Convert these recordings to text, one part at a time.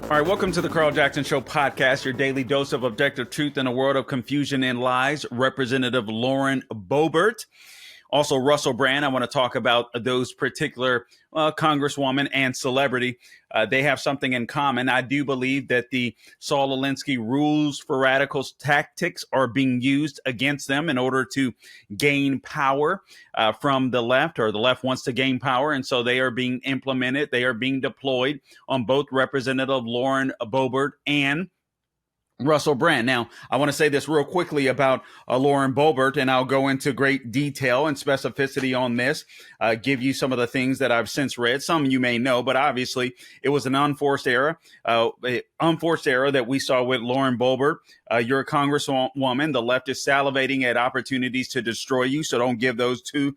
All right, welcome to the Carl Jackson Show podcast, your daily dose of objective truth in a world of confusion and lies. Representative Lauren Boebert. Also, Russel Brand. I want to talk about those particular congresswoman and celebrity. They have something in common. I do believe that the Saul Alinsky rules for radicals tactics are being used against them in order to gain power from the left, or the left wants to gain power. And so they are being implemented. They are being deployed on both Representative Lauren Boebert and Russel Brand. Now, I want to say this real quickly about Lauren Boebert, and I'll go into great detail and specificity on this, give you some of the things that I've since read. Some you may know, but obviously it was an unforced error that we saw with Lauren Boebert. You're a congresswoman. The left is salivating at opportunities to destroy you, so don't give those to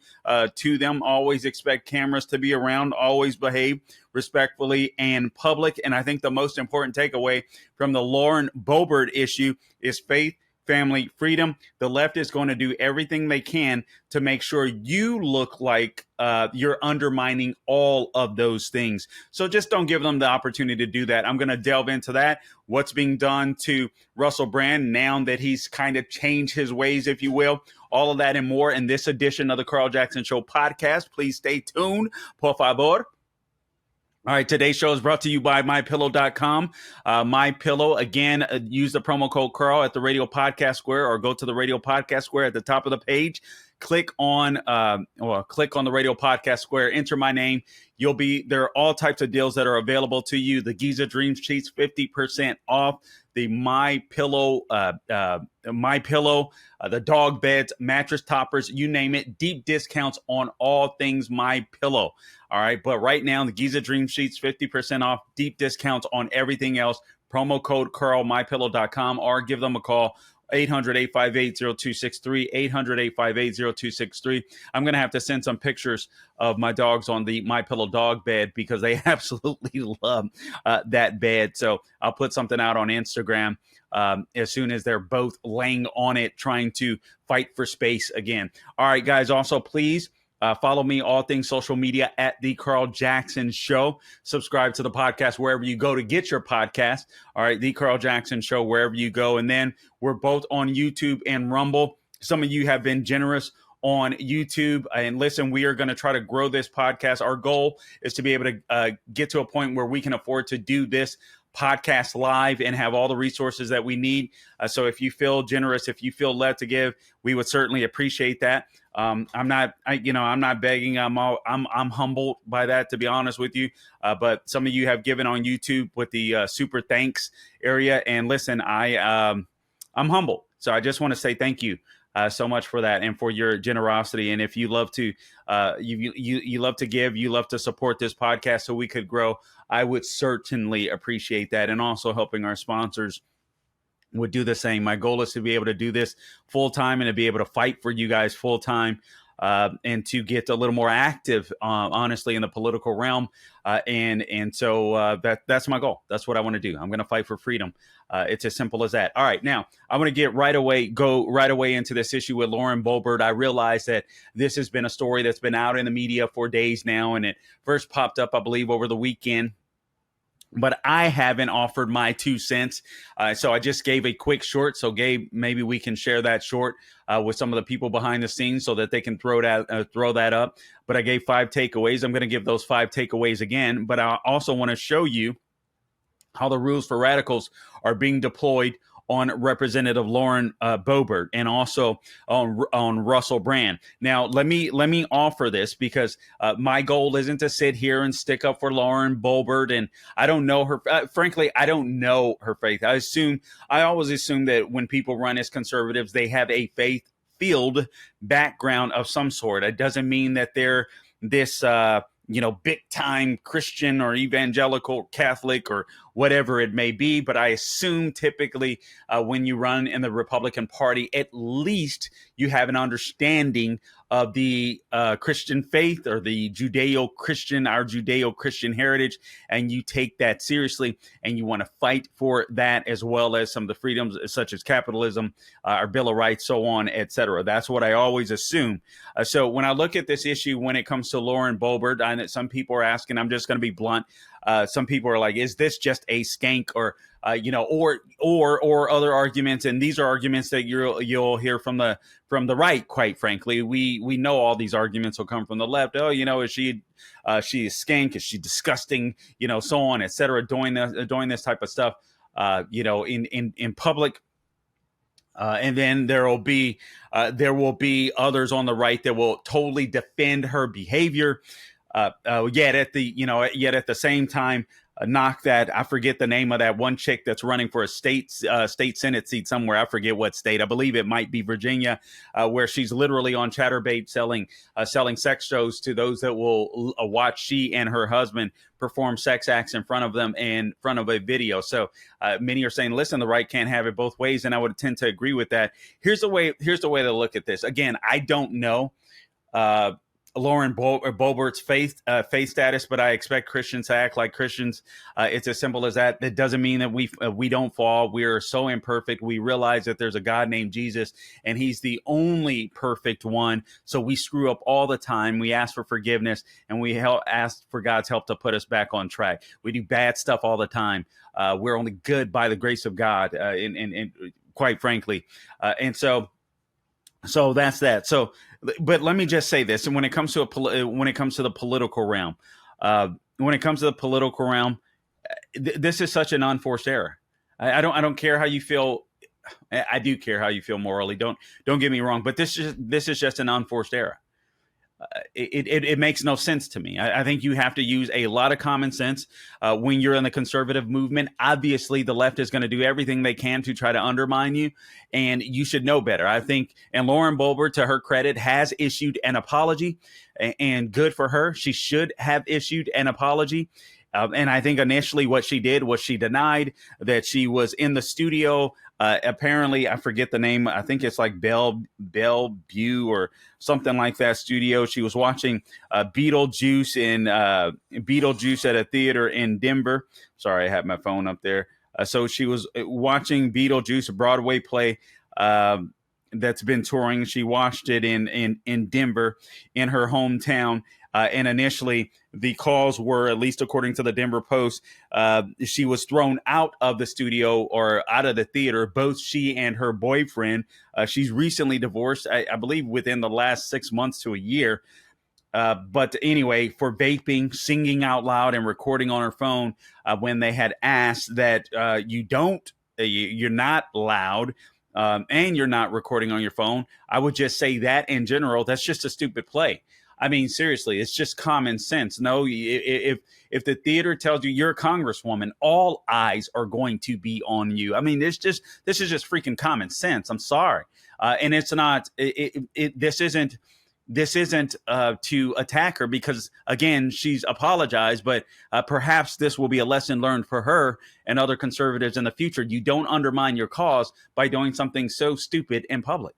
them. Always expect cameras to be around. Always behave respectfully and public. And I think the most important takeaway from the Lauren Boebert issue is faith, family, freedom. The left is going to do everything they can to make sure you look like you're undermining all of those things. So just don't give them the opportunity to do that. I'm going to delve into that. What's being done to Russel Brand now that he's kind of changed his ways, if you will. All of that and more in this edition of the Carl Jackson Show podcast. Please stay tuned. Por favor. All right, today's show is brought to you by MyPillow.com. MyPillow, again, use the promo code Carl at the Radio Podcast Square, or go to the Radio Podcast Square at the top of the page. Click on the Radio Podcast Square, enter my name. There are all types of deals that are available to you. The Giza Dream Sheets, 50% off. The MyPillow, the dog beds, mattress toppers, you name it. Deep discounts on all things MyPillow. All right, but right now, the Giza Dream Sheets, 50% off. Deep discounts on everything else. Promo code Carl, MyPillow.com, or give them a call. 800-858-0263, 800-858-0263. I'm going to have to send some pictures of my dogs on the MyPillow dog bed because they absolutely love that bed. So I'll put something out on Instagram as soon as they're both laying on it, trying to fight for space again. All right, guys, also please follow me, all things social media, at The Carl Jackson Show. Subscribe to the podcast wherever you go to get your podcast. All right, The Carl Jackson Show, wherever you go. And then we're both on YouTube and Rumble. Some of you have been generous on YouTube. And listen, we are going to try to grow this podcast. Our goal is to be able to get to a point where we can afford to do this podcast live and have all the resources that we need. So if you feel generous, if you feel led to give, we would certainly appreciate that. I'm not begging. I'm humbled by that, to be honest with you. But some of you have given on YouTube with the super thanks area. And listen, I'm humbled. So I just want to say thank you so much for that and for your generosity. And if you love to, you love to give, you love to support this podcast so we could grow, I would certainly appreciate that. And also helping our sponsors would do the same. My goal is to be able to do this full time and to be able to fight for you guys full time. And to get a little more active, honestly, in the political realm. So that's my goal. That's what I want to do. I'm going to fight for freedom. It's as simple as that. All right. Now, I want to go right away into this issue with Lauren Boebert. I realize that this has been a story that's been out in the media for days now, and it first popped up, I believe, over the weekend. But I haven't offered my 2 cents. So I just gave a quick short. So Gabe, maybe we can share that short with some of the people behind the scenes so that they can throw that up. But I gave 5 takeaways. I'm going to give those 5 takeaways again. But I also want to show you how the rules for radicals are being deployed on Representative Lauren Boebert and also on Russel Brand. Now, let me offer this because my goal isn't to sit here and stick up for Lauren Boebert, and I don't know her. Frankly, I don't know her faith. I always assume that when people run as conservatives, they have a faith-filled background of some sort. It doesn't mean that they're this big time Christian or evangelical Catholic or whatever it may be. But I assume typically when you run in the Republican Party, at least you have an understanding of the Christian faith or the our Judeo-Christian heritage, and you take that seriously, and you want to fight for that as well as some of the freedoms such as capitalism, our Bill of Rights, so on, etc. That's what I always assume. So when I look at this issue, when it comes to Lauren Boebert, I know some people are asking, I'm just going to be blunt. Some people are like, is this just a skank, or or other arguments? And these are arguments that you'll hear from the right. Quite frankly, we know all these arguments will come from the left. Oh, is she a skank? Is she disgusting? So on, etc. Doing this type of stuff, in public. And then there will be others on the right that will totally defend her behavior. Yet at the same time, knock that. I forget the name of that one chick that's running for a state Senate seat somewhere. I forget what state. I believe it might be Virginia, where she's literally on ChatterBait selling sex shows to those that will watch she and her husband perform sex acts in front of them in front of a video. So many are saying, listen, the right can't have it both ways, and I would tend to agree with that. Here's the way to look at this. Again, I don't know Lauren Boebert's faith status, but I expect Christians to act like Christians. It's as simple as that. That doesn't mean that we don't fall. We are so imperfect. We realize that there's a God named Jesus, and he's the only perfect one. So we screw up all the time. We ask for forgiveness, and we ask for God's help to put us back on track. We do bad stuff all the time. We're only good by the grace of God, and quite frankly. And so that's that. So, but let me just say this: and when it comes to the political realm, this is such an unforced error. I don't care how you feel. I do care how you feel morally. Don't get me wrong, but this is just an unforced error. It makes no sense to me. I think you have to use a lot of common sense when you're in the conservative movement. Obviously, the left is going to do everything they can to try to undermine you, and you should know better. I think, and Lauren Boebert, to her credit, has issued an apology, and good for her. She should have issued an apology. And I think initially what she did was she denied that she was in the studio. Apparently, I forget the name. I think it's like Bellevue or something like that studio. She was watching Beetlejuice at a theater in Denver. Sorry, I have my phone up there. So she was watching Beetlejuice, a Broadway play that's been touring. She watched it in Denver, in her hometown. And initially, the calls were, at least according to the Denver Post, she was thrown out of the studio or out of the theater, both she and her boyfriend. She's recently divorced, I believe, within the last 6 months to a year. But anyway, for vaping, singing out loud, and recording on her phone when they had asked that you're not loud. And you're not recording on your phone. I would just say that in general, that's just a stupid play. I mean, seriously, it's just common sense. No, if the theater tells you you're a congresswoman, all eyes are going to be on you. I mean, this is just freaking common sense. I'm sorry, and it's not. This isn't to attack her, because again, she's apologized. But perhaps this will be a lesson learned for her and other conservatives in the future. You don't undermine your cause by doing something so stupid in public.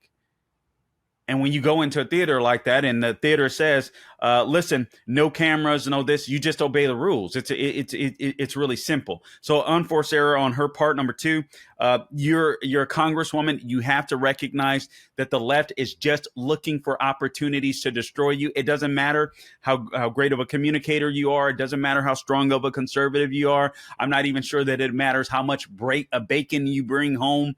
And when you go into a theater like that, and the theater says, "Listen, no cameras, no this," you just obey the rules. It's really simple. So, unforced error on her part. Number two, you're a congresswoman. You have to recognize that the left is just looking for opportunities to destroy you. It doesn't matter how great of a communicator you are. It doesn't matter how strong of a conservative you are. I'm not even sure that it matters how much bacon you bring home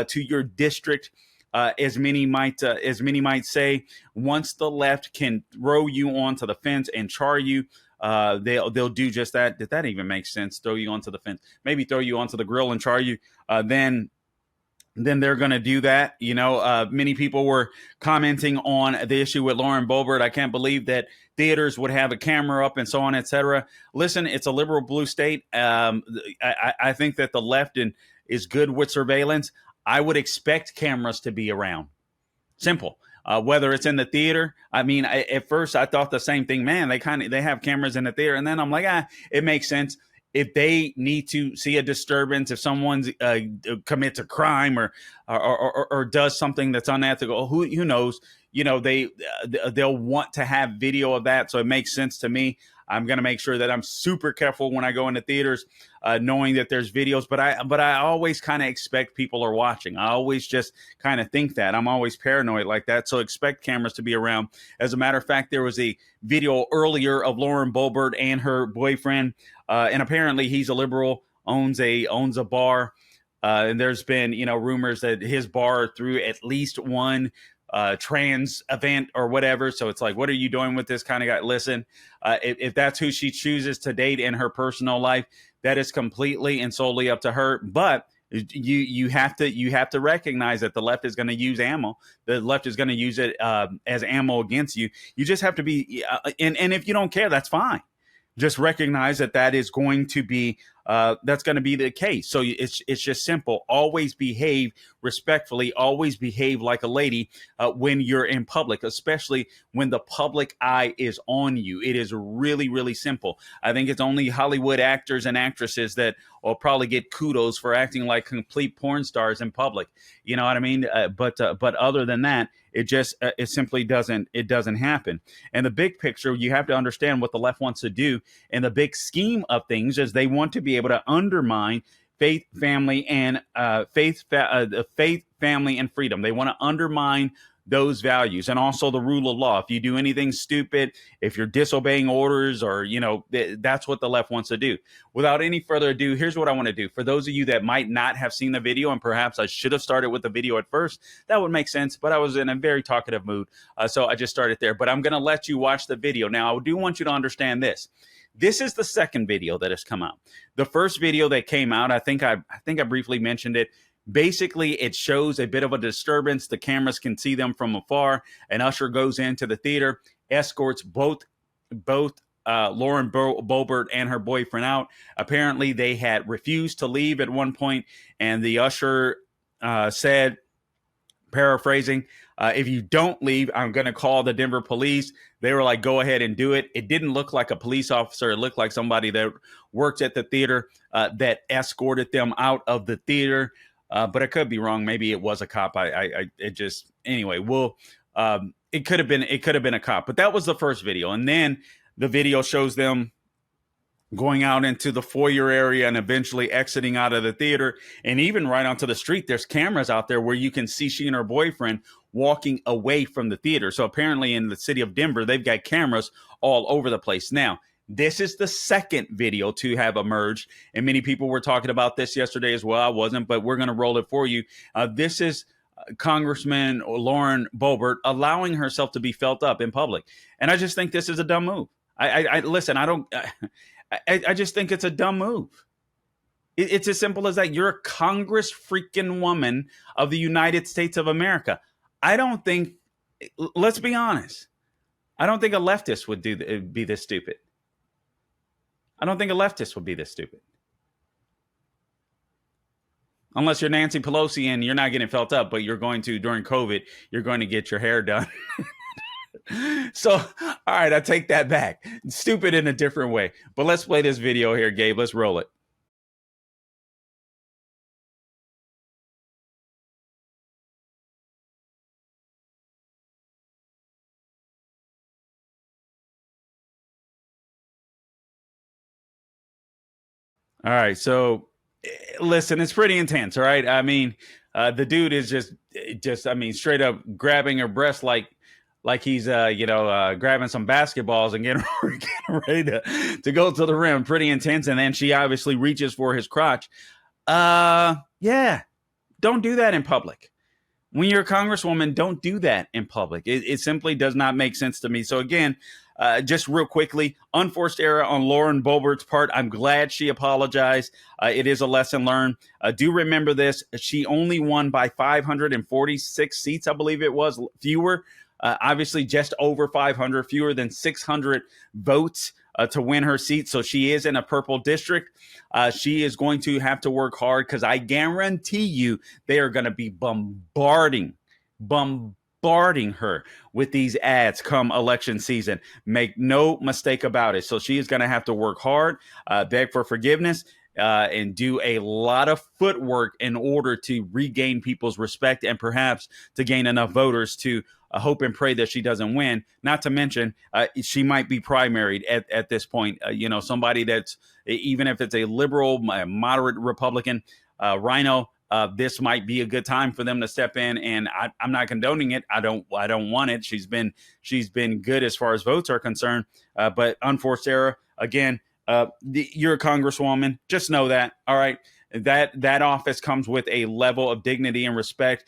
to your district. As many might say, once the left can throw you onto the fence and char you, they'll do just that. Did that even make sense? Throw you onto the fence, maybe throw you onto the grill and char you. Then they're going to do that. Many people were commenting on the issue with Lauren Boebert. I can't believe that theaters would have a camera up and so on, etc. Listen, it's a liberal blue state. I think that the left is good with surveillance. I would expect cameras to be around. Simple. Whether it's in the theater. I mean, at first I thought the same thing. Man, they have cameras in the theater, and then I'm like, it makes sense. if they need to see a disturbance, if someone commits a crime or does something that's unethical, who knows? They'll want to have video of that. So it makes sense to me. I'm going to make sure that I'm super careful when I go into theaters, knowing that there's videos. But I always kind of expect people are watching. I always just kind of think that. I'm always paranoid like that. So expect cameras to be around. As a matter of fact, there was a video earlier of Lauren Boebert and her boyfriend, and apparently he's a liberal, owns a bar. And there's been rumors that his bar threw at least one trans event or whatever. So it's like, what are you doing with this kind of guy? Listen, if that's who she chooses to date in her personal life, that is completely and solely up to her. But you have to recognize that the left is going to use ammo. The left is going to use it as ammo against you. You just have to be, and if you don't care, that's fine. Just recognize that is going to be the case. So it's just simple. Always behave respectfully. Always behave like a lady when you're in public, especially when the public eye is on you. It is really, really simple. I think it's only Hollywood actors and actresses that will probably get kudos for acting like complete porn stars in public. You know what I mean? But other than that, it simply doesn't happen. And the big picture, you have to understand what the left wants to do. And the big scheme of things is they want to be able to undermine faith, family, and faith, family, and freedom. They want to undermine those values, and also the rule of law. If you do anything stupid, if you're disobeying orders, or that's what the left wants to do. Without any further ado, here's what I want to do. For those of you that might not have seen the video, and perhaps I should have started with the video at first, that would make sense, but I was in a very talkative mood, so I just started there. But I'm going to let you watch the video. Now, I do want you to understand this. This is the second video that has come out. The first video that came out, I think I briefly mentioned it. Basically, it shows a bit of a disturbance. The cameras can see them from afar. An usher goes into the theater, escorts both Lauren Boebert and her boyfriend out. Apparently, they had refused to leave at one point, and the usher said, paraphrasing, if you don't leave, I'm going to call the Denver police. They were like, go ahead and do it. It didn't look like a police officer. It looked like somebody that worked at the theater that escorted them out of the theater. But I could be wrong. Maybe it was a cop. Anyway, it could have been a cop, but that was the first video. And then the video shows them going out into the foyer area and eventually exiting out of the theater, and even right onto the street. There's cameras out there where you can see she and her boyfriend walking away from the theater. So apparently in the city of Denver, they've got cameras all over the place. Now, this is the second video to have emerged, and many people were talking about this yesterday as well. I wasn't, but we're going to roll it for you. This is Congressman Lauren Boebert allowing herself to be felt up in public, and I just think this is a dumb move. I just think it's a dumb move. It's as simple as that. You're a Congress freaking woman of the United States of America. Let's be honest. I don't think a leftist would be this stupid. I don't think a leftist would be this stupid. Unless you're Nancy Pelosi and you're not getting felt up, but you're going to, during COVID, you're going to get your hair done. So, all right, I take that back. Stupid in a different way. But let's play this video here, Gabe. Let's roll it. All right, so listen, it's pretty intense, all right? I mean, the dude is just straight up grabbing her breast like he's grabbing some basketballs and getting ready to go to the rim. Pretty intense. And then she obviously reaches for his crotch. Yeah, don't do that in public. When you're a congresswoman, don't do that in public. It simply does not make sense to me. So again, just real quickly, unforced error on Lauren Boebert's part. I'm glad she apologized. It is a lesson learned. Do remember this. She only won by 546 seats, I believe it was, fewer. Obviously, just over 500, fewer than 600 votes to win her seat. So she is in a purple district. She is going to have to work hard, because I guarantee you they are going to be bombarding bombarding her with these ads come election season. Make no mistake about it. So she is going to have to work hard, beg for forgiveness, and do a lot of footwork in order to regain people's respect and perhaps to gain enough voters to hope and pray that she doesn't win. Not to mention, she might be primaried at this point. Somebody that's, even if it's a liberal, moderate Republican, Rhino, this might be a good time for them to step in, and I'm not condoning it. I don't want it. She's been good as far as votes are concerned, but unforced error again. You're a congresswoman. Just know that. All right. That office comes with a level of dignity and respect.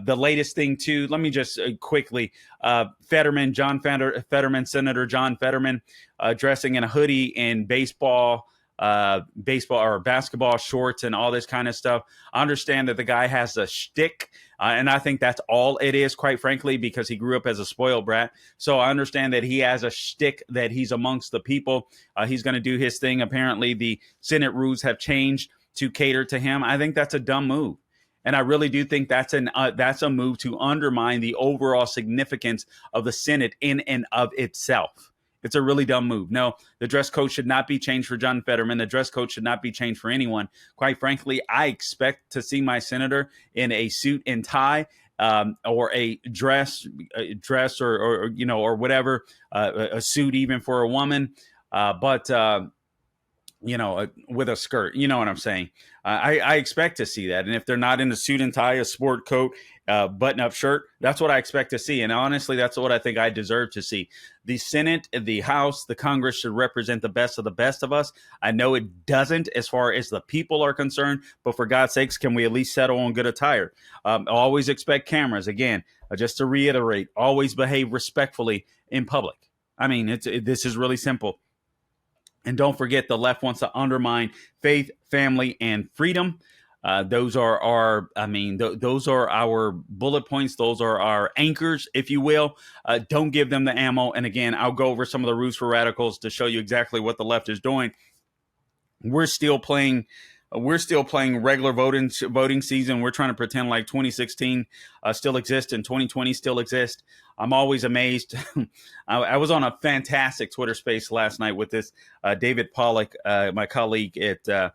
The latest thing too, let me just quickly, Fetterman, Senator John Fetterman, dressing in a hoodie and baseball or basketball shorts and all this kind of stuff. I understand that the guy has a shtick, and I think that's all it is, quite frankly, because he grew up as a spoiled brat. So I understand that he has a shtick, that he's amongst the people. He's going to do his thing. Apparently, the Senate rules have changed to cater to him. I think that's a dumb move. And I really do think that's a move to undermine the overall significance of the Senate in and of itself. It's a really dumb move. No, the dress code should not be changed for John Fetterman. The dress code should not be changed for anyone. Quite frankly, I expect to see my senator in a suit and tie, or a dress or whatever, a suit even for a woman. But with a skirt, you know what I'm saying? I expect to see that. And if they're not in a suit and tie, a sport coat, button-up shirt, that's what I expect to see. And honestly, that's what I think I deserve to see. The Senate, the House, the Congress should represent the best of us. I know it doesn't as far as the people are concerned, but for God's sakes, can we at least settle on good attire? Always expect cameras. Again, just to reiterate, always behave respectfully in public. I mean, this is really simple. And don't forget, the left wants to undermine faith, family, and freedom. Those are our bullet points. Those are our anchors, if you will. Don't give them the ammo. And again, I'll go over some of the rules for radicals to show you exactly what the left is doing. We're still playing regular voting season. We're trying to pretend like 2016 still exists and 2020 still exists. I'm always amazed. I was on a fantastic Twitter space last night with this David Pollack, my colleague at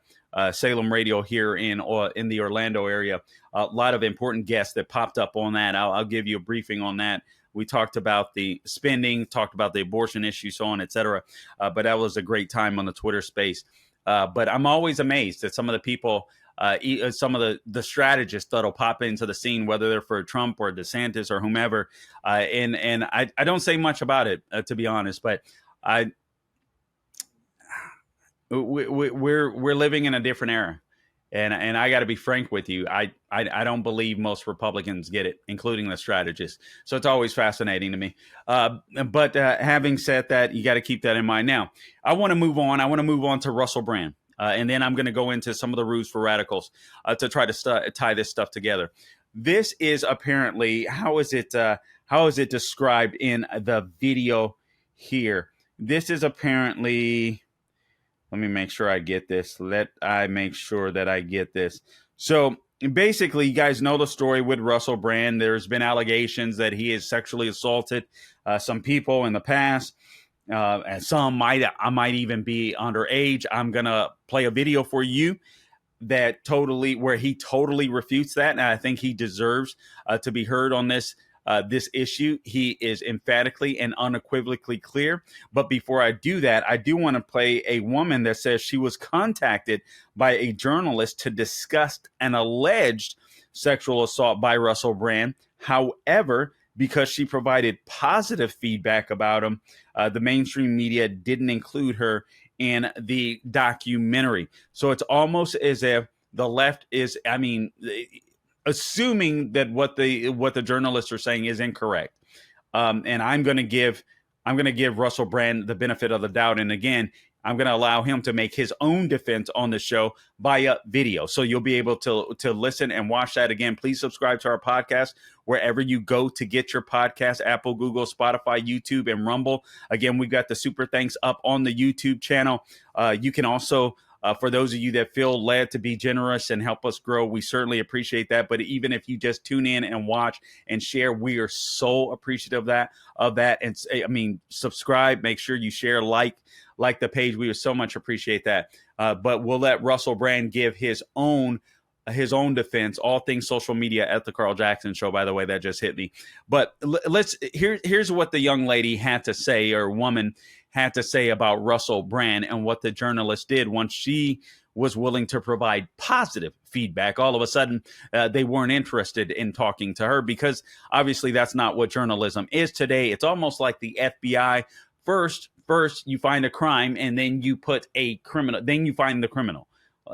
Salem Radio here in the Orlando area. A lot of important guests that popped up on that. I'll give you a briefing on that. We talked about the spending, talked about the abortion issue, so on, et cetera. But that was a great time on the Twitter space. But I'm always amazed at some of the people, some of the strategists that'll pop into the scene, whether they're for Trump or DeSantis or whomever. And I don't say much about it, to be honest, but we're living in a different era. And I got to be frank with you. I don't believe most Republicans get it, including the strategists. So it's always fascinating to me. But having said that, you got to keep that in mind. Now, I want to move on. I want to move on to Russell Brand. And then I'm going to go into some of the rules for radicals to try to tie this stuff together. This is apparently, how is it described in the video here? This is apparently... Let me make sure I get this. So basically, you guys know the story with Russell Brand. There's been allegations that he has sexually assaulted some people in the past. And some might even be underage. I'm going to play a video for you where he totally refutes that. And I think he deserves to be heard on this issue. He is emphatically and unequivocally clear. But before I do that, I do want to play a woman that says she was contacted by a journalist to discuss an alleged sexual assault by Russell Brand. However, because she provided positive feedback about him, the mainstream media didn't include her in the documentary. So it's almost as if the left is, assuming that what the journalists are saying is incorrect. And I'm going to give Russell Brand the benefit of the doubt. And again, I'm going to allow him to make his own defense on the show via video. So you'll be able to listen and watch that again. Please subscribe to our podcast wherever you go to get your podcast: Apple, Google, Spotify, YouTube, and Rumble. Again, we've got the super thanks up on the YouTube channel. You can also For those of you that feel led to be generous and help us grow, we certainly appreciate that. But even if you just tune in and watch and share, we are so appreciative of that. And I mean, subscribe, make sure you share, like the page. We would so much appreciate that. But we'll let Russell Brand give his own defense, all things social media at the Carl Jackson Show. By the way, that just hit me. But here's what the young lady had to say, or woman had to say, about Russell Brand and what the journalist did once she was willing to provide positive feedback. All of a sudden, they weren't interested in talking to her, because obviously that's not what journalism is today. It's almost like the FBI. First you find a crime, and then you put a criminal, then you find the criminal.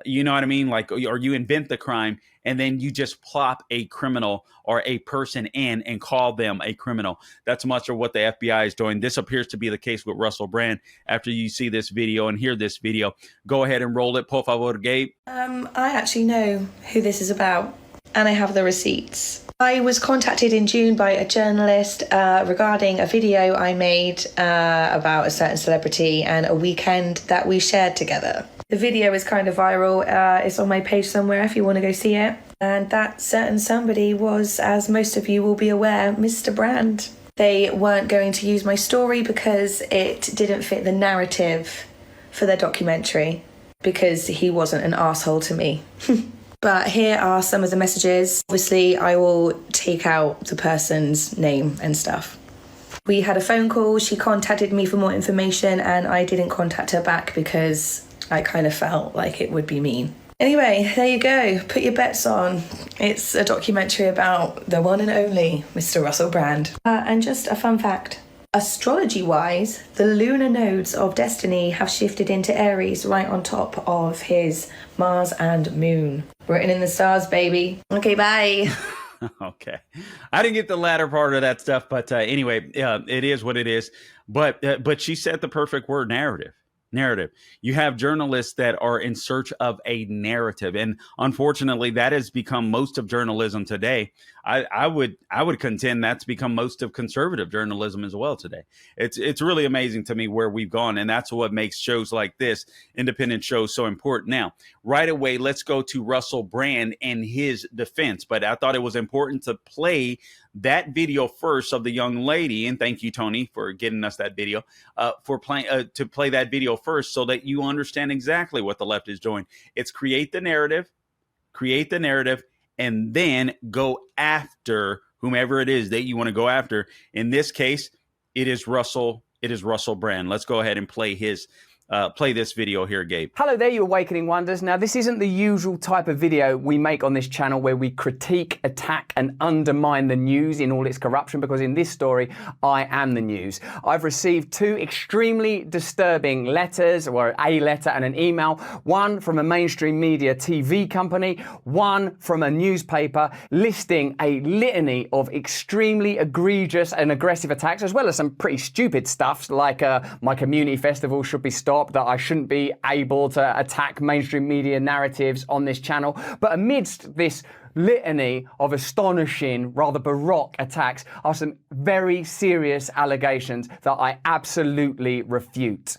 You know what I mean? Like, or you invent the crime, and then you just plop a criminal or a person in and call them a criminal. That's much of what the FBI is doing. This appears to be the case with Russell Brand. After you see this video and hear this video, go ahead and roll it, por favor, Gabe. I actually know who this is about, and I have the receipts. I was contacted in June by a journalist regarding a video I made about a certain celebrity and a weekend that we shared together. The video is kind of viral. It's on my page somewhere if you want to go see it. And that certain somebody was, as most of you will be aware, Mr. Brand. They weren't going to use my story because it didn't fit the narrative for their documentary, because he wasn't an asshole to me. But here are some of the messages. Obviously, I will take out the person's name and stuff. We had a phone call. She contacted me for more information, and I didn't contact her back because I kind of felt like it would be mean. Anyway, there you go. Put your bets on. It's a documentary about the one and only Mr. Russell Brand. And just a fun fact. Astrology-wise, the lunar nodes of destiny have shifted into Aries right on top of his Mars and Moon. Written in the stars, baby. Okay, bye. Okay. I didn't get the latter part of that stuff, but anyway, it is what it is. But she said the perfect word: narrative. You have journalists that are in search of a narrative, and unfortunately that has become most of journalism today. I would contend that's become most of conservative journalism as well today. It's really amazing to me where we've gone, and that's what makes shows like this, independent shows, so important. Now, right away, let's go to Russell Brand and his defense, but I thought it was important to play that video first of the young lady, and thank you, Tony, for getting us that video, to play that video first so that you understand exactly what the left is doing. It's create the narrative, and then go after whomever it is that you want to go after. In this case, it is Russell Brand. Let's go ahead and play this video here, Gabe. Hello there, you Awakening Wonders. Now, this isn't the usual type of video we make on this channel where we critique, attack, and undermine the news in all its corruption, because in this story, I am the news. I've received two extremely disturbing letters, or a letter and an email, one from a mainstream media TV company, one from a newspaper, listing a litany of extremely egregious and aggressive attacks, as well as some pretty stupid stuff, like my community festival should be stopped, that I shouldn't be able to attack mainstream media narratives on this channel. But amidst this litany of astonishing, rather baroque attacks are some very serious allegations that I absolutely refute.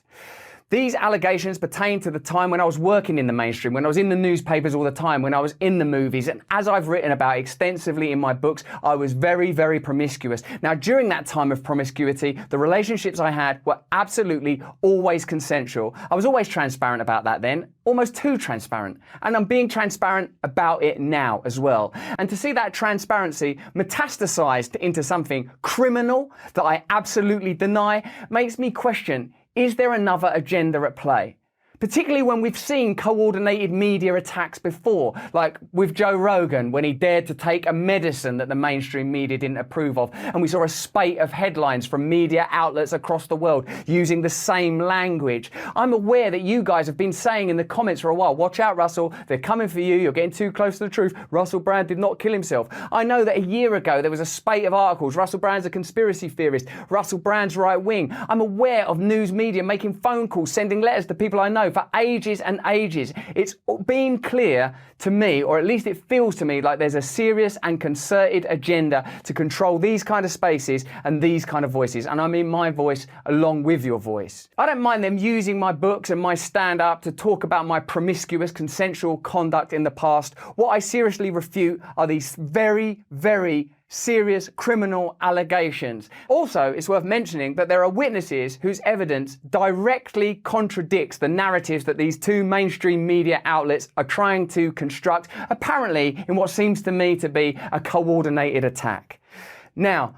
These allegations pertain to the time when I was working in the mainstream, when I was in the newspapers all the time, when I was in the movies, and as I've written about extensively in my books, I was very, very promiscuous. Now, during that time of promiscuity, the relationships I had were absolutely always consensual. I was always transparent about that then, almost too transparent. And I'm being transparent about it now as well. And to see that transparency metastasized into something criminal that I absolutely deny makes me question, is there another agenda at play? Particularly when we've seen coordinated media attacks before, like with Joe Rogan when he dared to take a medicine that the mainstream media didn't approve of. And we saw a spate of headlines from media outlets across the world using the same language. I'm aware that you guys have been saying in the comments for a while, watch out, Russell, they're coming for you, you're getting too close to the truth. Russell Brand did not kill himself. I know that a year ago there was a spate of articles, Russell Brand's a conspiracy theorist, Russell Brand's right wing. I'm aware of news media making phone calls, sending letters to people I know, known for ages and ages. It's been clear to me, or at least it feels to me like there's a serious and concerted agenda to control these kind of spaces and these kind of voices. And I mean my voice along with your voice. I don't mind them using my books and my stand-up to talk about my promiscuous consensual conduct in the past. What I seriously refute are these very, very serious criminal allegations. Also, it's worth mentioning that there are witnesses whose evidence directly contradicts the narratives that these two mainstream media outlets are trying to construct, apparently in what seems to me to be a coordinated attack. Now,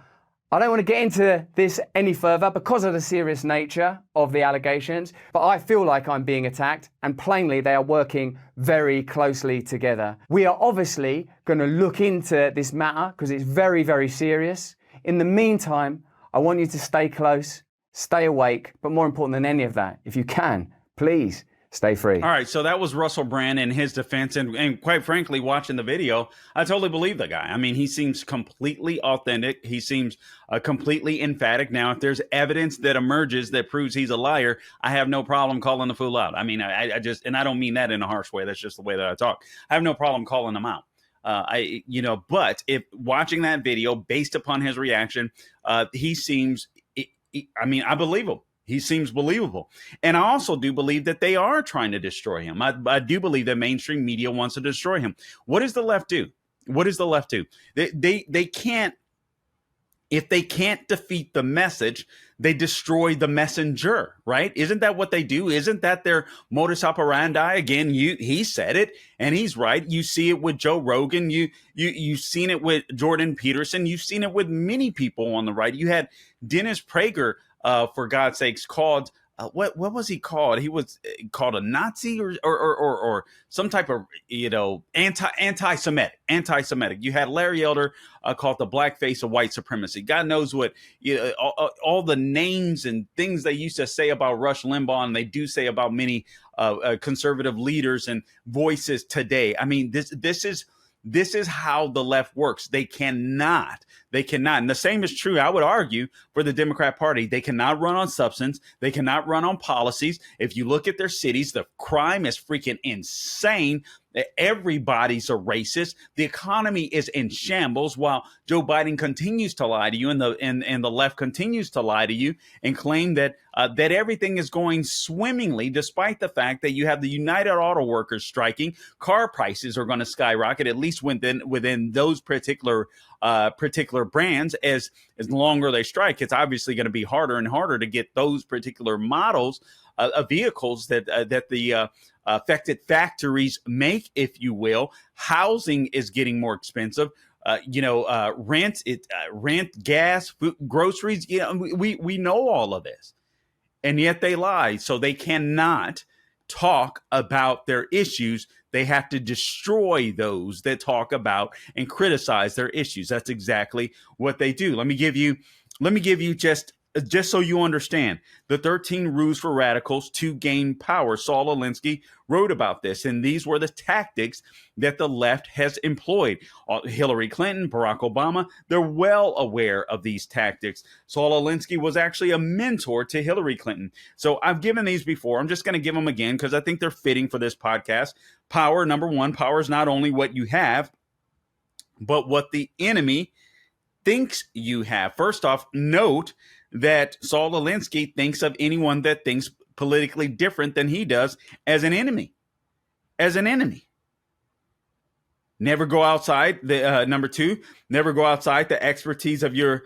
I don't want to get into this any further because of the serious nature of the allegations, but I feel like I'm being attacked, and plainly they are working very closely together. We are obviously going to look into this matter because it's very, very serious. In the meantime, I want you to stay close, stay awake, but more important than any of that, if you can, please stay free. All right, so that was Russell Brand in his defense, and quite frankly, watching the video, I totally believe the guy. I mean, he seems completely authentic. He seems completely emphatic. Now, if there's evidence that emerges that proves he's a liar, I have no problem calling the fool out. I mean, I just, and I don't mean that in a harsh way. That's just the way that I talk. I have no problem calling him out. But if watching that video, based upon his reaction, he seems, I believe him. He seems believable. And I also do believe that they are trying to destroy him. I do believe that mainstream media wants to destroy him. What does the left do? What does the left do? They can't, if they can't defeat the message, they destroy the messenger, right? Isn't that what they do? Isn't that their modus operandi? Again, he said it, and he's right. You see it with Joe Rogan. You've seen it with Jordan Peterson. You've seen it with many people on the right. You had Dennis Prager, for God's sakes, called what was he called? He was called a Nazi or some type of anti-Semitic. You had Larry Elder called the blackface of white supremacy. God knows what all the names and things they used to say about Rush Limbaugh, and they do say about many conservative leaders and voices today. I mean, this is how the left works. They cannot. And the same is true, I would argue, for the Democrat Party. They cannot run on substance. They cannot run on policies. If you look at their cities, the crime is freaking insane. Everybody's a racist. The economy is in shambles while Joe Biden continues to lie to you, and the left continues to lie to you and claim that that everything is going swimmingly, despite the fact that you have the United Auto Workers striking. Car prices are going to skyrocket, at least within those particular brands. As longer they strike, it's obviously going to be harder and harder to get those particular models of vehicles that the affected factories make, if you will. Housing is getting more expensive. Rent, gas, food, groceries. We know all of this, and yet they lie. So they cannot talk about their issues. They have to destroy those that talk about and criticize their issues. That's exactly what they do. Let me give you just so you understand the 13 rules for radicals to gain power. Saul Alinsky wrote about this, and these were the tactics that the left has employed. Hillary Clinton, Barack Obama, they're well aware of these tactics. Saul Alinsky was actually a mentor to Hillary Clinton. So I've given these before. I'm just going to give them again because I think they're fitting for this podcast. Power, number one, power is not only what you have, but what the enemy thinks you have. First off, note that Saul Alinsky thinks of anyone that thinks politically different than he does as an enemy. Never go outside the number two. Never go outside the expertise of your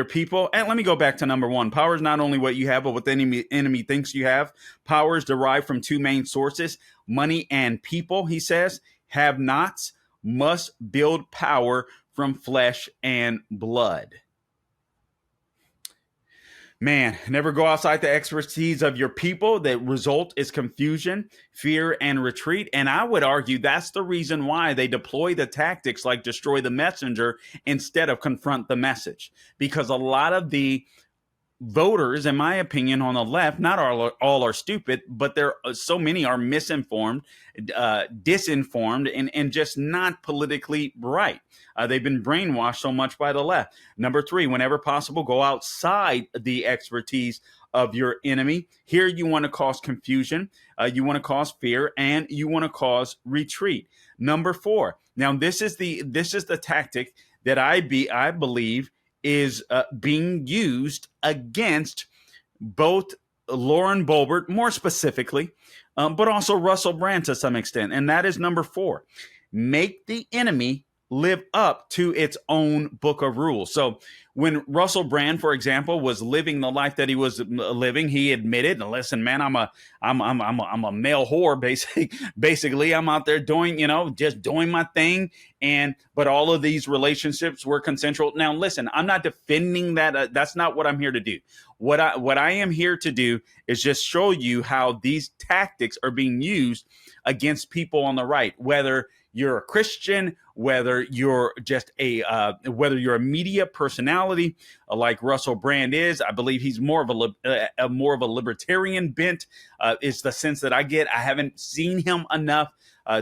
people. And let me go back to number one. Power is not only what you have, but what the enemy thinks you have. Power is derived from two main sources: money and people. He says, have-nots must build power from flesh and blood. Man, never go outside the expertise of your people. The result is confusion, fear, and retreat. And I would argue that's the reason why they deploy the tactics like destroy the messenger instead of confront the message. Because a lot of the voters, in my opinion, on the left, not all are stupid, but so many are misinformed, disinformed, and just not politically right. They've been brainwashed so much by the left. Number three, whenever possible, go outside the expertise of your enemy. Here you want to cause confusion, you want to cause fear, and you want to cause retreat. Number 4. Now this is the tactic that I believe is being used against both Lauren Boebert, more specifically, but also Russell Brand to some extent. And that is number 4. Make the enemy live up to its own book of rules. So when Russell Brand, for example, was living the life that he was living, he admitted, listen, man, I'm a male whore, basically. I'm out there doing, just doing my thing. But all of these relationships were consensual. Now, listen, I'm not defending that. That's not what I'm here to do. What I am here to do is just show you how these tactics are being used against people on the right, whether you're a Christian, whether you're just whether you're a media personality like Russell Brand is. I believe he's more of a libertarian bent, is the sense that I get. I haven't seen him enough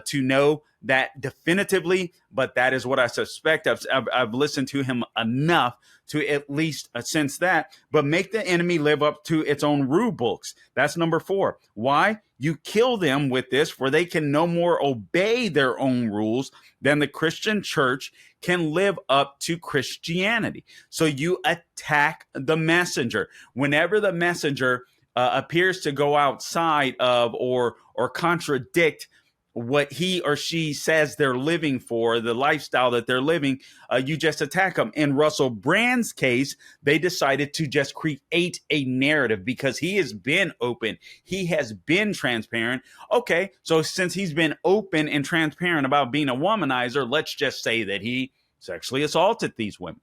to know that definitively, but that is what I suspect. I've listened to him enough to at least sense that. But make the enemy live up to its own rule books. That's number 4. Why? You kill them with this, for they can no more obey their own rules than the Christian church can live up to Christianity. So you attack the messenger. Whenever the messenger appears to go outside of or contradict what he or she says they're living for, the lifestyle that they're living, you just attack them. In Russell Brand's case, they decided to just create a narrative because he has been open. He has been transparent. Okay, so since he's been open and transparent about being a womanizer, let's just say that he sexually assaulted these women.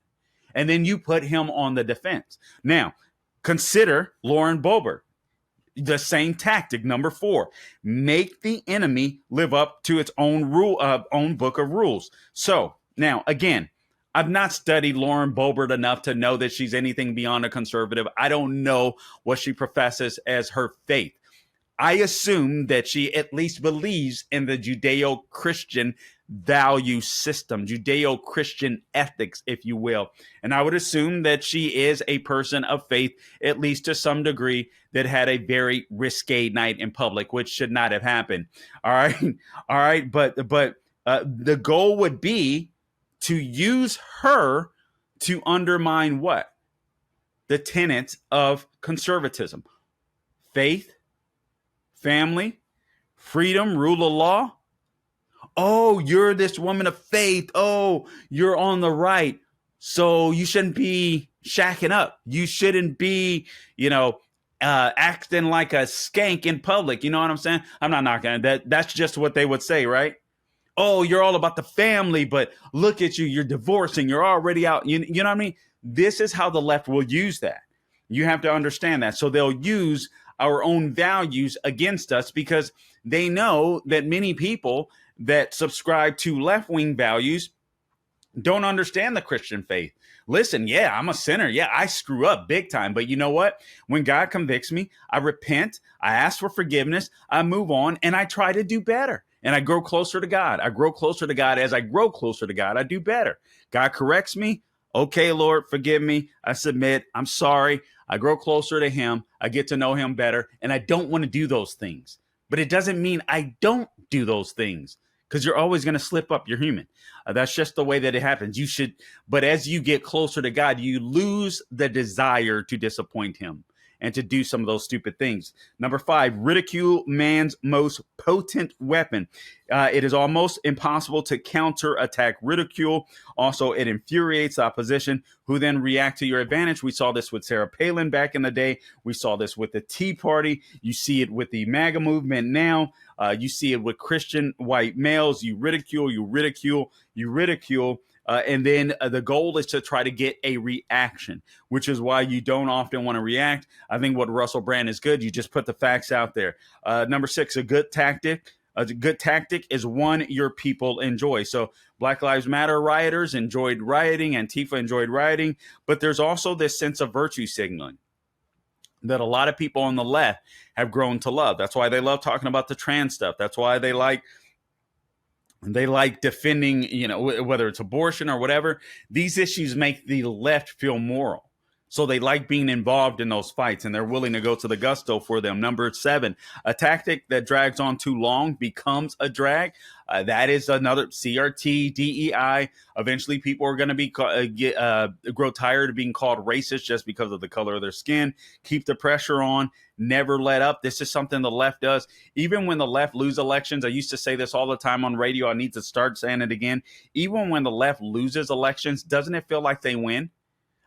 And then you put him on the defense. Now, consider Lauren Boebert. The same tactic, number 4, make the enemy live up to its own own book of rules. So now, again, I've not studied Lauren Boebert enough to know that she's anything beyond a conservative. I don't know what she professes as her faith. I assume that she at least believes in the Judeo-Christian value system, Judeo-Christian ethics, if you will. And I would assume that she is a person of faith, at least to some degree, that had a very risque night in public, which should not have happened. All right. But the goal would be to use her to undermine what? The tenets of conservatism: faith, family, freedom, rule of law. Oh, you're this woman of faith. Oh, you're on the right. So you shouldn't be shacking up. You shouldn't be, acting like a skank in public. You know what I'm saying? I'm not knocking that. That's just what they would say, right? Oh, you're all about the family, but look at you. You're divorcing. You're already out. You know what I mean? This is how the left will use that. You have to understand that. So they'll use our own values against us because they know that many people that subscribe to left-wing values don't understand the Christian faith. Listen, yeah, I'm a sinner. Yeah, I screw up big time. But you know what? When God convicts me, I repent, I ask for forgiveness, I move on, and I try to do better. And I grow closer to God. I grow closer to God. As I grow closer to God, I do better. God corrects me. Okay, Lord, forgive me. I submit. I'm sorry. I grow closer to him. I get to know him better. And I don't want to do those things. But it doesn't mean I don't do those things, because you're always going to slip up. You're human. That's just the way that it happens. But as you get closer to God, you lose the desire to disappoint him and to do some of those stupid things. Number 5, ridicule, man's most potent weapon. It is almost impossible to counterattack ridicule. Also, it infuriates the opposition, who then react to your advantage. We saw this with Sarah Palin back in the day. We saw this with the Tea Party. You see it with the MAGA movement now. You see it with Christian white males. You ridicule. And then the goal is to try to get a reaction, which is why you don't often want to react. I think what Russell Brand is good. You just put the facts out there. Number 6, a good tactic. A good tactic is one your people enjoy. So Black Lives Matter rioters enjoyed rioting. Antifa enjoyed rioting. But there's also this sense of virtue signaling that a lot of people on the left have grown to love. That's why they love talking about the trans stuff. That's why they like defending, whether it's abortion or whatever. These issues make the left feel moral. So they like being involved in those fights, and they're willing to go to the gusto for them. Number 7, a tactic that drags on too long becomes a drag. That is another CRT, DEI. Eventually, people are going to be grow tired of being called racist just because of the color of their skin. Keep the pressure on. Never let up. This is something the left does. Even when the left lose elections, I used to say this all the time on radio. I need to start saying it again. Even when the left loses elections, doesn't it feel like they win?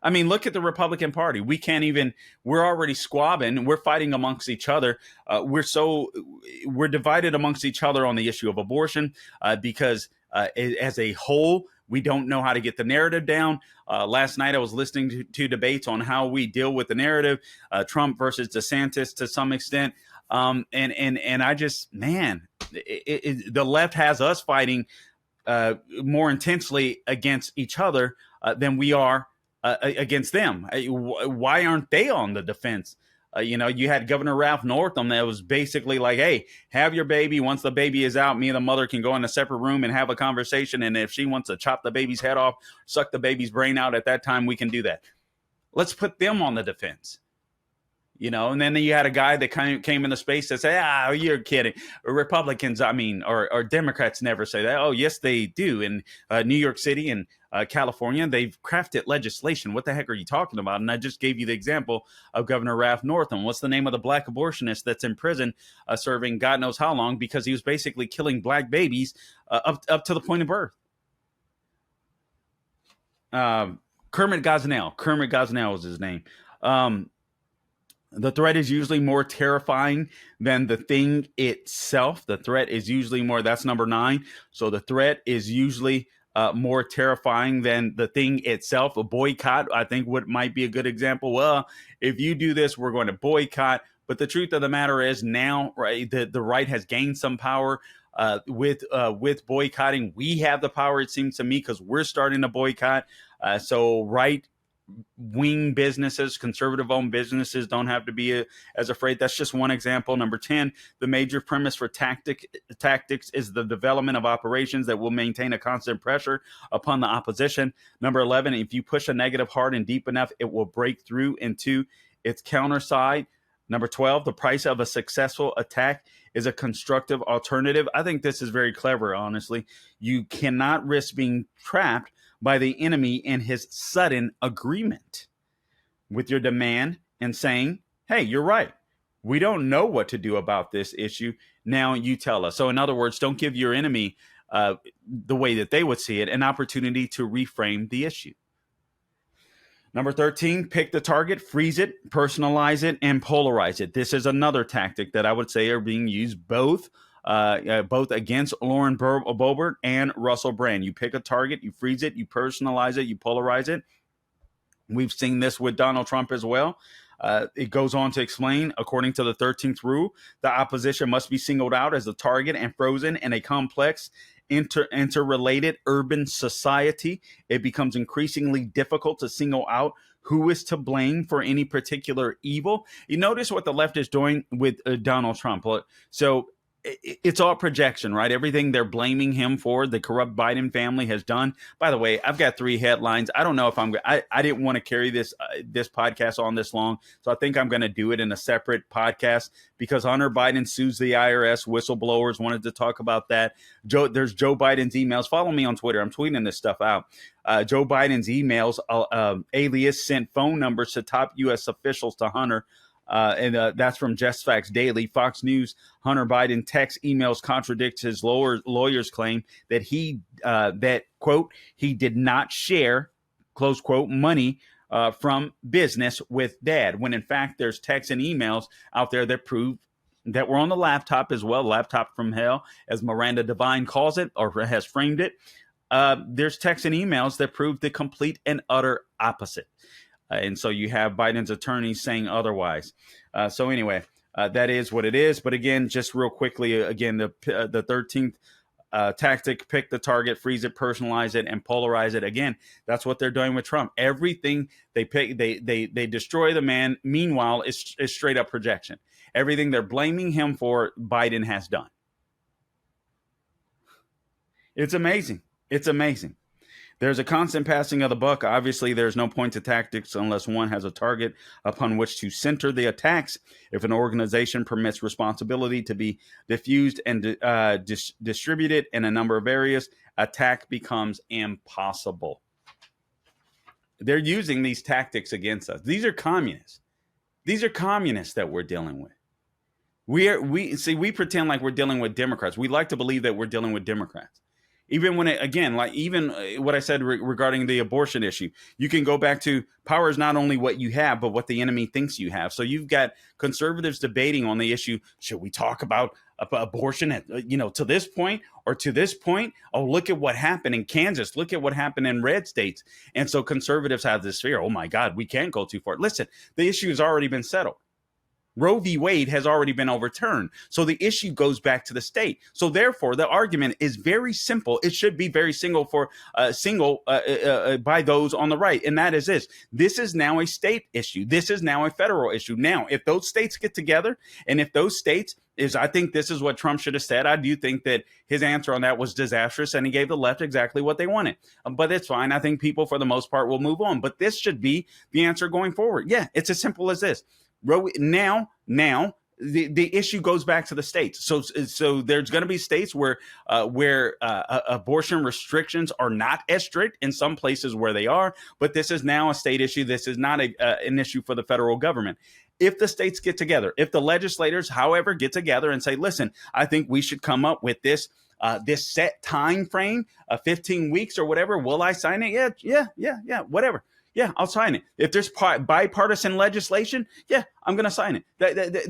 I mean, look at the Republican Party. We're already squabbing. We're fighting amongst each other. We're divided amongst each other on the issue of abortion because as a whole, we don't know how to get the narrative down. Last night, I was listening to debates on how we deal with the narrative, Trump versus DeSantis to some extent. And I just, man, the left has us fighting more intensely against each other than we are against them. Why aren't they on the defense? You had Governor Ralph Northam that was basically like, hey, have your baby. Once the baby is out, me and the mother can go in a separate room and have a conversation. And if she wants to chop the baby's head off, suck the baby's brain out at that time, we can do that. Let's put them on the defense. And then you had a guy that came into space that said, you're kidding. Republicans, or Democrats never say that. Oh, yes, they do. In New York City and California, they've crafted legislation. What the heck are you talking about? And I just gave you the example of Governor Ralph Northam. What's the name of the black abortionist that's in prison serving God knows how long because he was basically killing black babies up to the point of birth? Kermit Gosnell. Kermit Gosnell was his name. The threat is usually more terrifying than the thing itself. The threat is usually more, that's number 9. So the threat is usually more terrifying than the thing itself. A boycott, I think, might be a good example. Well, if you do this, we're going to boycott. But the truth of the matter is now, right, the right has gained some power with boycotting. We have the power, it seems to me, because we're starting to boycott. So right-wing businesses, conservative-owned businesses don't have to be as afraid. That's just one example. Number 10, the major premise for tactics is the development of operations that will maintain a constant pressure upon the opposition. Number 11, if you push a negative hard and deep enough, it will break through into its counter side. Number 12, the price of a successful attack is a constructive alternative. I think this is very clever, honestly. You cannot risk being trapped by the enemy in his sudden agreement with your demand and saying, hey, you're right. We don't know what to do about this issue. Now you tell us. So in other words, don't give your enemy the way that they would see it, an opportunity to reframe the issue. Number 13, pick the target, freeze it, personalize it, and polarize it. This is another tactic that I would say are being used both against Lauren Boebert and Russell Brand. You pick a target, you freeze it, you personalize it, you polarize it. We've seen this with Donald Trump as well. It goes on to explain, according to the 13th rule, the opposition must be singled out as a target and frozen in a complex, interrelated urban society. It becomes increasingly difficult to single out who is to blame for any particular evil. You notice what the left is doing with Donald Trump. So it's all projection, right? Everything they're blaming him for, the corrupt Biden family has done. By the way, I've got 3 headlines. I don't know if I didn't want to carry this podcast on this long, so I think I'm going to do it in a separate podcast because Hunter Biden sues the IRS. Whistleblowers wanted to talk about that. There's Joe Biden's emails. Follow me on Twitter. I'm tweeting this stuff out. Joe Biden's emails, alias sent phone numbers to top U.S. officials to Hunter. And that's from Just Facts Daily. Fox News, Hunter Biden text emails contradicts his lawyer's claim that that, quote, he did not share, close quote, money from business with dad, when in fact there's texts and emails out there that prove that were on the laptop as well, laptop from hell, as Miranda Devine calls it or has framed it. There's texts and emails that prove the complete and utter opposite. And so you have Biden's attorneys saying otherwise. So anyway, that is what it is. But again, just real quickly, again, the 13th tactic, pick the target, freeze it, personalize it, and polarize it. Again, that's what they're doing with Trump. Everything they pick, they destroy the man. Meanwhile, is straight up projection. Everything they're blaming him for, Biden has done. It's amazing. It's amazing. There's a constant passing of the buck. Obviously, there's no point to tactics unless one has a target upon which to center the attacks. If an organization permits responsibility to be diffused and distributed in a number of areas, attack becomes impossible. They're using these tactics against us. These are communists. These are communists that we're dealing with. We pretend like we're dealing with Democrats. We like to believe that we're dealing with Democrats. Even when even what I said regarding the abortion issue, you can go back to power is not only what you have, but what the enemy thinks you have. So you've got conservatives debating on the issue. Should we talk about abortion at, to this point or to this point? Oh, look at what happened in Kansas. Look at what happened in red states. And so conservatives have this fear. Oh, my God, we can't go too far. Listen, the issue has already been settled. Roe v. Wade has already been overturned. So the issue goes back to the state. So therefore, the argument is very simple. It should be very single by those on the right. And that is this. This is now a state issue. This is now a federal issue. Now, if those states get together and if those states I think this is what Trump should have said. I do think that his answer on that was disastrous and he gave the left exactly what they wanted. But it's fine. I think people for the most part will move on. But this should be the answer going forward. Yeah, it's as simple as this. Now, the issue goes back to the states. So there's going to be states where abortion restrictions are not as strict, in some places where they are. But this is now a state issue. This is not an issue for the federal government. If the states get together, if the legislators, however, get together and say, listen, I think we should come up with this set time frame, 15 weeks or whatever. Will I sign it? Yeah, whatever. Yeah, I'll sign it. If there's bipartisan legislation, yeah, I'm going to sign it.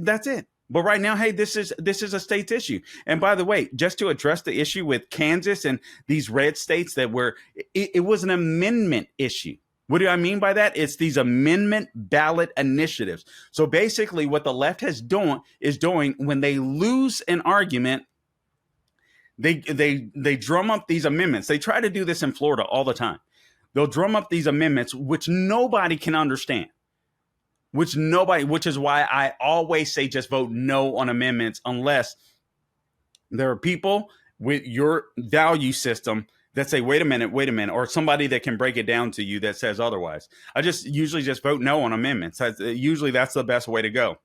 That's it. But right now, hey, this is a state issue. And by the way, just to address the issue with Kansas and these red states it was an amendment issue. What do I mean by that? It's these amendment ballot initiatives. So basically what the left is doing when they lose an argument, they drum up these amendments. They try to do this in Florida all the time. They'll drum up these amendments, which nobody can understand, which is why I always say just vote no on amendments unless there are people with your value system that say, wait a minute, or somebody that can break it down to you that says otherwise. I usually just vote no on amendments. Usually that's the best way to go,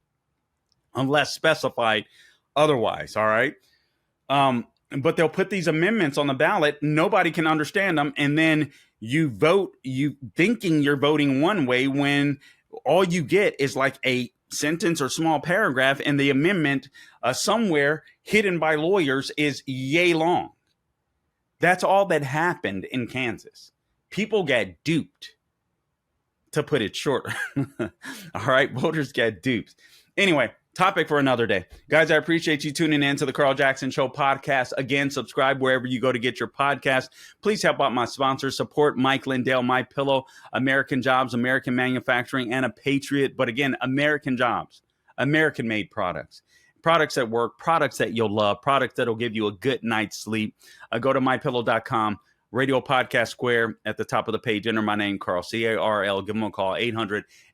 unless specified otherwise. All right. But they'll put these amendments on the ballot. Nobody can understand them. And then you vote, thinking you're voting one way when all you get is like a sentence or small paragraph, and the amendment somewhere hidden by lawyers is yay long. That's all that happened in Kansas. People got duped, to put it shorter. All right, voters got duped. Anyway, topic for another day. Guys, I appreciate you tuning in to the Carl Jackson Show podcast. Again, subscribe wherever you go to get your podcast. Please help out my sponsors. Support Mike Lindell, MyPillow, American Jobs, American Manufacturing, and a Patriot. But again, American jobs, American-made products. Products that work, products that you'll love, products that'll give you a good night's sleep. Go to mypillow.com, Radio Podcast Square at the top of the page. Enter my name, Carl, C-A-R-L. Give them a call,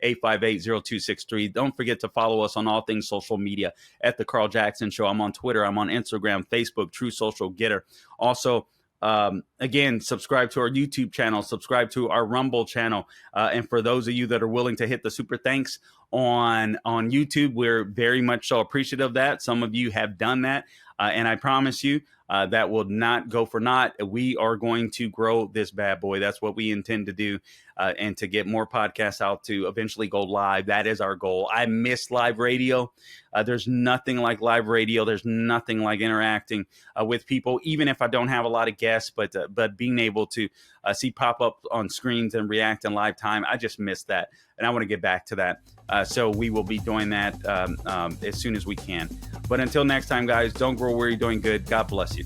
800-858-0263. Don't forget to follow us on all things social media at The Carl Jackson Show. I'm on Twitter. I'm on Instagram, Facebook, True Social Getter. Also, again, subscribe to our YouTube channel, subscribe to our Rumble channel. And for those of you that are willing to hit the super thanks on YouTube, we're very much so appreciative of that. Some of you have done that. And I promise you that will not go for naught. We are going to grow this bad boy. That's what we intend to do, and to get more podcasts out to eventually go live. That is our goal. I miss live radio. There's nothing like live radio. There's nothing like interacting with people, even if I don't have a lot of guests, but being able to see pop up on screens and react in live time. I just miss that. And I want to get back to that. So we will be doing that as soon as we can. But until next time, guys, don't grow weary doing good. God bless you.